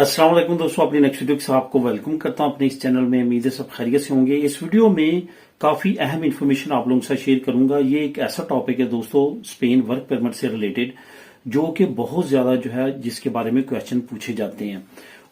अस्सलाम वालेकुम दोस्तों, अपनी नेक्स्ट वीडियो के साथ आपको वेलकम करता हूं अपने इस चैनल में। उम्मीद है सब खैरियत से होंगे। इस वीडियो में काफी अहम इन्फॉर्मेशन आप लोगों के साथ शेयर करूंगा। ये एक ऐसा टॉपिक है दोस्तों, स्पेन वर्क परमिट से रिलेटेड, जो कि बहुत ज्यादा जो है जिसके बारे में क्वेश्चन पूछे जाते हैं।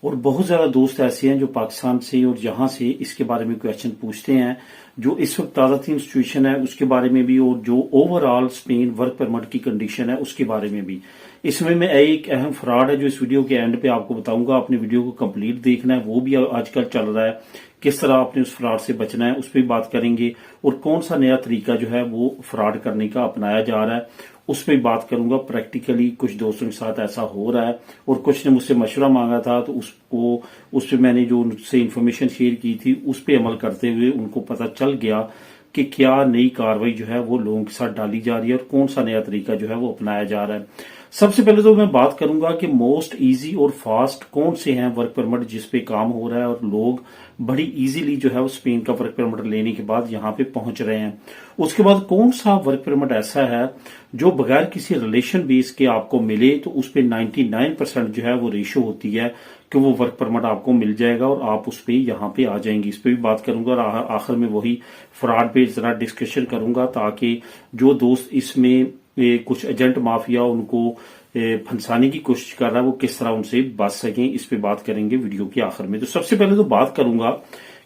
और बहुत ज्यादा दोस्त ऐसे हैं जो पाकिस्तान से और जहां से इसके बारे में क्वेश्चन पूछते हैं। जो इस वक्त ताजा तीन सिचुएशन है उसके बारे में भी, और जो ओवरऑल स्पेन वर्क परमिट की कंडीशन है उसके बारे में भी। इसमें मैं एक अहम फ्रॉड है जो इस वीडियो के एंड पे आपको बताऊंगा। अपने वीडियो को कंप्लीट देखना है, वो भी आजकल चल रहा है। किस तरह आपने उस फ्रॉड से बचना है उस पर भी बात करेंगे। और कौन सा नया तरीका जो है वो फ्रॉड करने का अपनाया जा रहा है उस पर बात करूंगा। प्रैक्टिकली कुछ दोस्तों के साथ ऐसा हो रहा है और कुछ ने मुझसे मशवरा मांगा था, तो उस पर मैंने जो उनसे इंफॉर्मेशन शेयर की थी उस पर अमल करते हुए उनको पता चल गया कि क्या नई कार्रवाई जो है वो लोगों के साथ डाली जा रही है और कौन सा नया तरीका जो है वो अपनाया जा रहा है। सबसे पहले तो मैं बात करूंगा कि मोस्ट इजी और फास्ट कौन से हैं वर्क परमिट जिस पे काम हो रहा है और लोग बड़ी इजीली जो है वो स्पेन का वर्क परमिट लेने के बाद यहाँ पे पहुंच रहे हैं। उसके बाद कौन सा वर्क परमिट ऐसा है जो बगैर किसी रिलेशन बेस के आपको मिले, तो उस पर 99% जो है वो रेशो होती है कि वो वर्क परमिट आपको मिल जाएगा और आप उस पर यहाँ पे आ जाएंगे। इस पर भी बात करूंगा और आखिर में वही फ्रॉड पे जरा डिस्कशन करूंगा, ताकि जो दोस्त इसमें कुछ एजेंट माफिया उनको फंसाने की कोशिश कर रहा है वो किस तरह उनसे बच सकें, इस पे बात करेंगे वीडियो के आखिर में। तो सबसे पहले तो बात करूंगा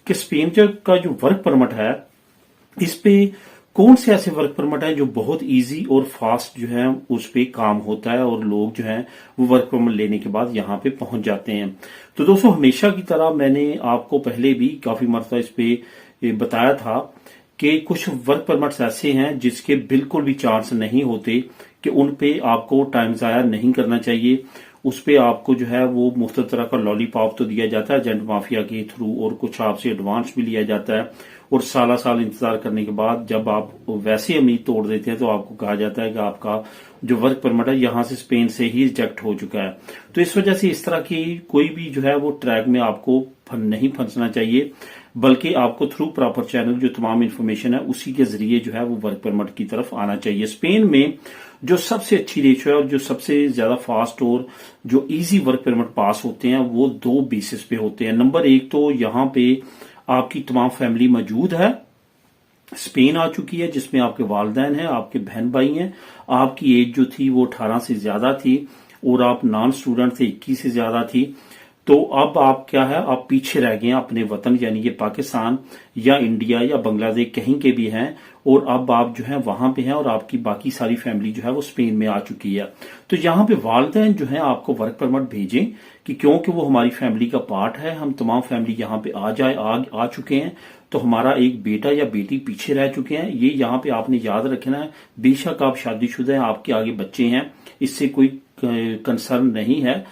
कि स्पेन का जो वर्क परमिट है इस पे कौन से ऐसे वर्क परमिट है जो बहुत इजी और फास्ट जो है उस पे काम होता है और लोग जो है वो वर्क परमिट लेने के बाद यहाँ पे पहुंच जाते हैं। तो दोस्तों, हमेशा की तरह मैंने आपको पहले भी काफी मरतबा इस पे बताया था कि कुछ वर्क परमिट्स ऐसे हैं जिसके बिल्कुल भी चांस नहीं होते, कि उन पे आपको टाइम जाया नहीं करना चाहिए। उस पे आपको जो है वो मुफ्त तरह का लॉलीपॉप तो दिया जाता है एजेंट माफिया के थ्रू, और कुछ आपसे एडवांस भी लिया जाता है। और साल साल इंतजार करने के बाद जब आप वैसे उम्मीद तोड़ देते हैं तो आपको कहा जाता है कि आपका जो वर्क परमिट है यहाँ से स्पेन से ही रिजेक्ट हो चुका है। तो इस वजह से इस तरह की कोई भी जो है वो ट्रैक में आपको नहीं फंसना चाहिए, बल्कि आपको थ्रू प्रॉपर चैनल जो तमाम इन्फॉर्मेशन है उसी के जरिए जो है वो वर्क परमिट की तरफ आना चाहिए। स्पेन में जो सबसे अच्छी रेशो है और जो सबसे ज्यादा फास्ट और जो इजी वर्क परमिट पास होते हैं वो दो बेसिस पे होते हैं। नंबर एक तो यहाँ पे आपकी तमाम फैमिली मौजूद है, स्पेन आ चुकी है, जिसमें आपके वालिदैन हैं, आपके बहन भाई हैं, आपकी एज जो थी वो 18 से ज्यादा थी और आप नॉन स्टूडेंट थे 21 से ज्यादा थी। तो अब आप क्या है, आप पीछे रह गए हैं अपने वतन यानी कि पाकिस्तान या इंडिया या बांग्लादेश कहीं के भी हैं, और अब आप जो है वहां पे हैं और आपकी बाकी सारी फैमिली जो है वो स्पेन में आ चुकी है। तो यहाँ पे वालिदैन जो है आपको वर्क परमिट भेजें कि क्योंकि वो हमारी फैमिली का पार्ट है, हम तमाम फैमिली यहाँ पे आ चुके हैं, तो हमारा एक बेटा या बेटी पीछे रह चुके हैं। ये यहाँ पे आपने याद रखना है। बेशक आप शादीशुदा हैं, आपके आगे बच्चे हैं, इससे कोई कंसर्न नहीं है,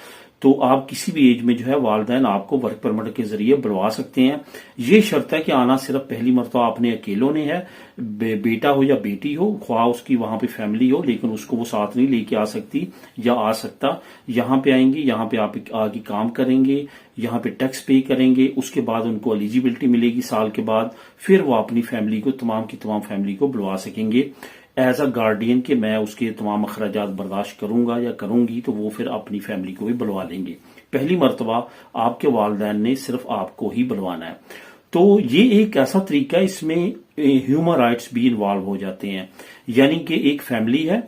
तो आप किसी भी एज में जो है वालिदैन आपको वर्क परमिट के जरिए बुलवा सकते हैं। ये शर्त है कि आना सिर्फ पहली मरतबा आपने अकेलों ने है, बेटा हो या बेटी हो, ख्वाह उसकी वहां पे फैमिली हो, लेकिन उसको वो साथ नहीं लेके आ सकती या आ सकता। यहाँ पे आएंगे, यहाँ पे आप आगे काम करेंगे, यहाँ पे टैक्स पे करेंगे, उसके बाद उनको एलिजिबिलिटी मिलेगी साल के बाद, फिर वो अपनी फैमिली को तमाम की तमाम फैमिली को बुलवा सकेंगे एज अ गार्डियन के मैं उसके तमाम अखराजात बर्दाश्त करूंगा या करूंगी, तो वो फिर अपनी फैमिली को भी बुलवा लेंगे। पहली मरतबा आपके वालिदैन ने सिर्फ आपको ही बुलवाना है। तो ये एक ऐसा तरीका है, इसमें ह्यूमन राइट्स भी इन्वॉल्व हो जाते हैं। यानी कि एक फैमिली है,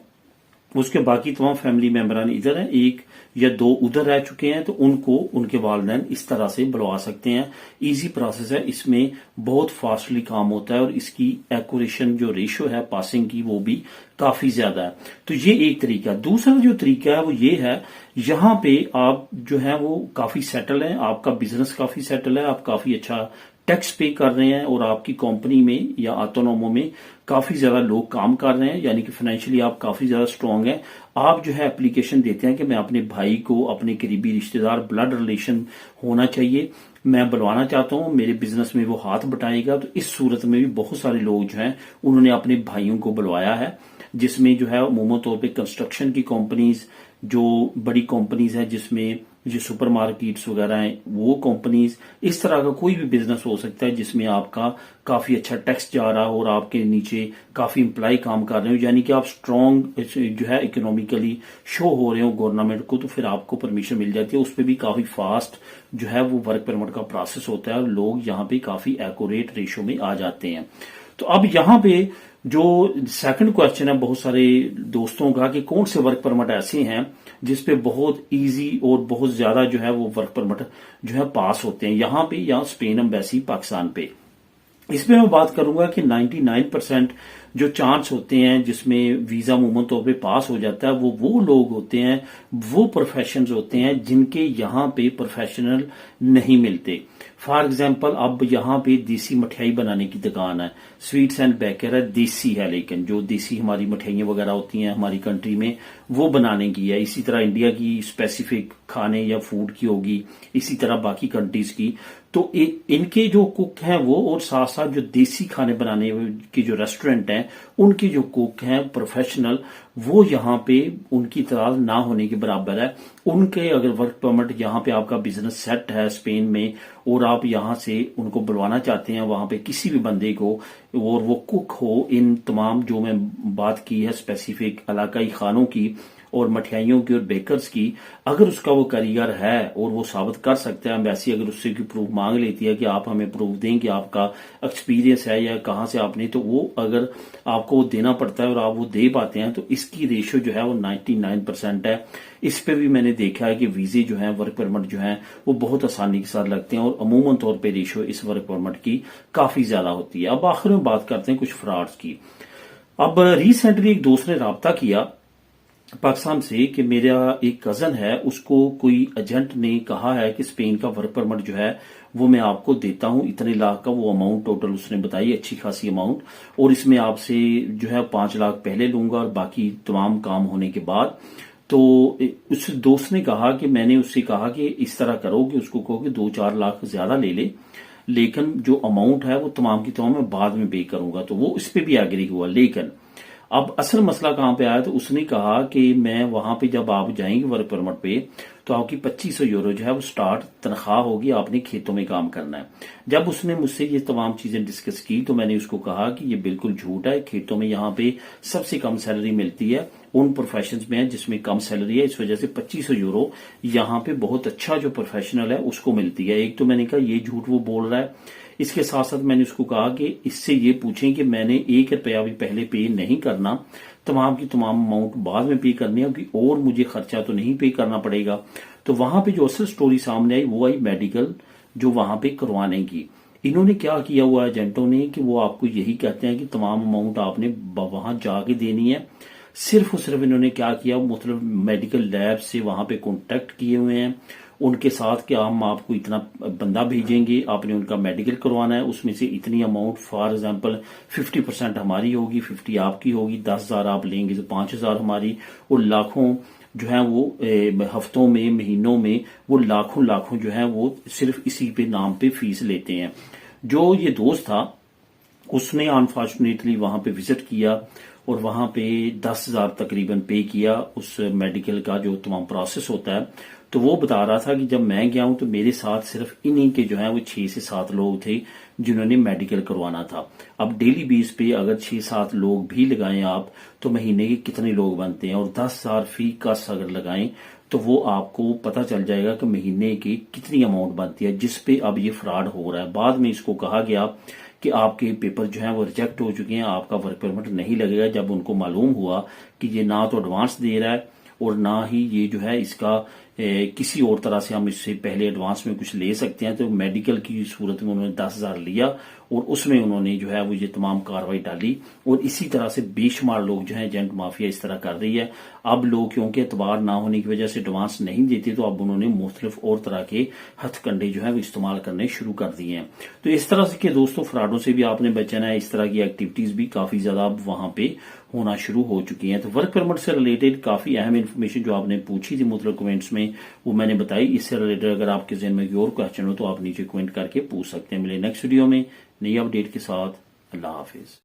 उसके बाकी तमाम फैमिली मेंबरान इधर हैं, एक या दो उधर रह चुके हैं, तो उनको उनके वालिदैन इस तरह से बुलवा सकते हैं। इजी प्रोसेस है, इसमें बहुत फास्टली काम होता है और इसकी एक्यूरेशन जो रेशो है पासिंग की वो भी काफी ज्यादा है। तो ये एक तरीका। दूसरा जो तरीका है वो ये है, यहाँ पे आप जो है वो काफी सेटल हैं, आपका बिजनेस काफी सेटल है, आप काफी अच्छा टैक्स पे कर रहे हैं और आपकी कंपनी में या ऑटोनोमो में काफी ज्यादा लोग काम कर रहे हैं, यानी कि फाइनेंशियली आप काफी ज्यादा स्ट्रांग हैं। आप जो है एप्लीकेशन देते हैं कि मैं अपने भाई को, अपने करीबी रिश्तेदार, ब्लड रिलेशन होना चाहिए, मैं बुलवाना चाहता हूं, मेरे बिजनेस में वो हाथ बटाएगा। तो इस सूरत में भी बहुत सारे लोग जो हैं उन्होंने अपने भाइयों को बुलवाया है, जिसमें जो है अमूमन तौर पर कंस्ट्रक्शन की कंपनीज, जो बड़ी कंपनीज हैं जिसमें जो सुपरमार्केट्स वगैरह हैं वो कंपनीज, इस तरह का कोई भी बिजनेस हो सकता है जिसमें आपका काफी अच्छा टैक्स जा रहा हो और आपके नीचे काफी एम्प्लॉय काम कर रहे हो, यानी कि आप स्ट्रॉन्ग जो है इकोनॉमिकली शो हो रहे हो गवर्नमेंट को, तो फिर आपको परमिशन मिल जाती है। उस पर भी काफी फास्ट जो है वो वर्क परमिट का प्रोसेस होता है और लोग यहाँ पे काफी एक्यूरेट रेशो में आ जाते हैं। तो अब यहाँ पे जो सेकंड क्वेश्चन है बहुत सारे दोस्तों का कि कौन से वर्क परमिट ऐसे हैं जिसपे बहुत इजी और बहुत ज्यादा जो है वो वर्क परमिट जो है पास होते हैं यहाँ पे, या स्पेन एम्बेसी पाकिस्तान पे। इसमें मैं बात करूंगा कि 99% जो चांस होते हैं जिसमें वीजा अमूमन तौर पे पास हो जाता है वो लोग होते हैं, वो प्रोफेशंस होते हैं जिनके यहाँ पे प्रोफेशनल नहीं मिलते। फॉर एग्जाम्पल अब यहाँ पे देसी मठियाई बनाने की दुकान है, स्वीट्स एंड बेकर है, देसी है, लेकिन जो देसी हमारी मठियाइयाँ वगैरह होती हैं हमारी कंट्री में वो बनाने की है। इसी तरह इंडिया की स्पेसिफिक खाने या फूड की होगी, इसी तरह बाकी कंट्रीज की। तो इनके जो कुक हैं वो, और साथ साथ जो देसी खाने बनाने के जो रेस्टोरेंट हैं उनके जो कुक हैं प्रोफेशनल, वो यहाँ पे उनकी तादाद ना होने के बराबर है। उनके अगर वर्क परमिट यहाँ पे आपका बिजनेस सेट है स्पेन में और आप यहाँ से उनको बुलवाना चाहते हैं वहां पे किसी भी बंदे को, और वो कुक हो इन तमाम जो मैं बात की है स्पेसिफिक इलाकाई खानों की और मठियाइयों की और बेकर्स की, अगर उसका वो करियर है और वो साबित कर सकता है, एम्बेसी अगर उससे की प्रूफ मांग लेती है कि आप हमें प्रूफ दें कि आपका एक्सपीरियंस है या कहां से आपने, तो वो अगर आपको वो देना पड़ता है और आप वो दे पाते हैं तो इसकी रेशियो जो है वो 99% है। इस पे भी मैंने देखा है कि वीजे जो है वर्क परमिट जो है वो बहुत आसानी के साथ लगते हैं और अमूमन तौर पर रेशियो इस वर्क परमिट की काफी ज्यादा होती है। अब आखिर में बात करते हैं कुछ फ्रॉड्स की। अब रिसेंटली एक दोस्त ने राब्ता किया पाकिस्तान से कि मेरा एक कजन है, उसको कोई एजेंट ने कहा है कि स्पेन का वर्क परमिट जो है वो मैं आपको देता हूं इतने लाख का, वो अमाउंट टोटल उसने बताई, अच्छी खासी अमाउंट, और इसमें आपसे जो है 5 लाख पहले लूंगा और बाकी तमाम काम होने के बाद। तो उस दोस्त ने कहा कि मैंने उससे कहा कि इस तरह करो कि उसको कहो कि 2-4 लाख ज्यादा ले ले, लेकिन जो अमाउंट है वो तमाम की तमाम मैं बाद में पे करूंगा। तो वो इस पे भी एग्री हुआ, लेकिन अब असल मसला कहां पे आया, तो उसने कहा कि मैं वहां पे जब आप जाएंगे वर्क परमिट पे तो आपकी 2500 यूरो जो है वो स्टार्ट तनख्वाह होगी, आपने खेतों में काम करना है। जब उसने मुझसे ये तमाम चीजें डिस्कस की तो मैंने उसको कहा कि ये बिल्कुल झूठ है, खेतों में यहाँ पे सबसे कम सैलरी मिलती है उन प्रोफेशंस में जिसमें कम सैलरी है, इस वजह से 2500 यूरो यहाँ पे बहुत अच्छा जो प्रोफेशनल है उसको मिलती है। एक तो मैंने कहा ये झूठ वो बोल रहा है। इसके साथ साथ मैंने उसको कहा कि इससे ये पूछें कि मैंने 1 रुपया भी पहले पे नहीं करना, तमाम की तमाम अमाउंट बाद में पे करनी है, क्योंकि और मुझे खर्चा तो नहीं पे करना पड़ेगा। तो वहां पे जो असल स्टोरी सामने आई वो आई मेडिकल जो वहां पे करवाने की। इन्होंने क्या किया हुआ एजेंटों ने कि वो आपको यही कहते हैं कि तमाम अमाउंट आपने वहां जाके देनी है। सिर्फ और सिर्फ इन्होंने क्या किया, मतलब मेडिकल लैब से वहां पे कॉन्टेक्ट किए हुए हैं उनके साथ कि हम आपको इतना बंदा भेजेंगे, आपने उनका मेडिकल करवाना है, उसमें से इतनी अमाउंट फॉर एग्जांपल 50% हमारी होगी, 50 आपकी होगी, 10,000 आप लेंगे तो 5,000 हमारी, और लाखों जो है वो हफ्तों में महीनों में वो लाखों लाखों जो है वो सिर्फ इसी पे नाम पे फीस लेते हैं। जो ये दोस्त था उसने अनफॉर्चुनेटली वहां पे विजिट किया और वहां पे 10,000 तकरीबन पे किया उस मेडिकल का जो तमाम प्रोसेस होता है। तो वो बता रहा था कि जब मैं गया हूं तो मेरे साथ सिर्फ इन्हीं के जो है वो 6 से 7 लोग थे जिन्होंने मेडिकल करवाना था। अब डेली बेस पे अगर 6-7 लोग भी लगाएं आप तो महीने के कितने लोग बनते हैं, और 10,000 फी कस अगर लगाएं तो वो आपको पता चल जाएगा कि महीने की कितनी अमाउंट बनती है, जिस पे अब ये फ्रॉड हो रहा है। बाद में इसको कहा गया कि आपके पेपर जो है वो रिजेक्ट हो चुके हैं, आपका वर्क परमिट नहीं लगेगा। जब उनको मालूम हुआ कि ये ना तो एडवांस दे रहा है और ना ही ये जो है इसका किसी और तरह से हम इससे पहले एडवांस में कुछ ले सकते हैं, तो मेडिकल की सूरत में उन्होंने 10,000 लिया और उसमें उन्होंने जो है वो ये तमाम कार्रवाई डाली। और इसी तरह से बेशुमार लोग जो है एजेंट माफिया इस तरह कर रही है। अब लोग क्योंकि एतबार ना होने की वजह से एडवांस नहीं देते तो अब उन्होंने मुख्तलिफ और तरह के हथकंडे जो है वो इस्तेमाल करने शुरू कर दिए हैं। तो इस तरह से के दोस्तों फ्रॉडों से भी आपने बचना है। इस तरह की एक्टिविटीज भी काफी ज्यादा अब वहां पे होना शुरू हो चुकी हैं। तो वर्क परमिट से रिलेटेड काफी अहम इन्फॉर्मेशन जो आपने पूछी थी मुख्तलिफ कमेंट्स में वो मैंने बताई। इससे रिलेटेड अगर आपके जहन में कोई और क्वेश्चन हो तो आप नीचे कमेंट करके पूछ सकते हैं। मिले नेक्स्ट वीडियो में नई अपडेट के साथ। अल्लाह हाफिज।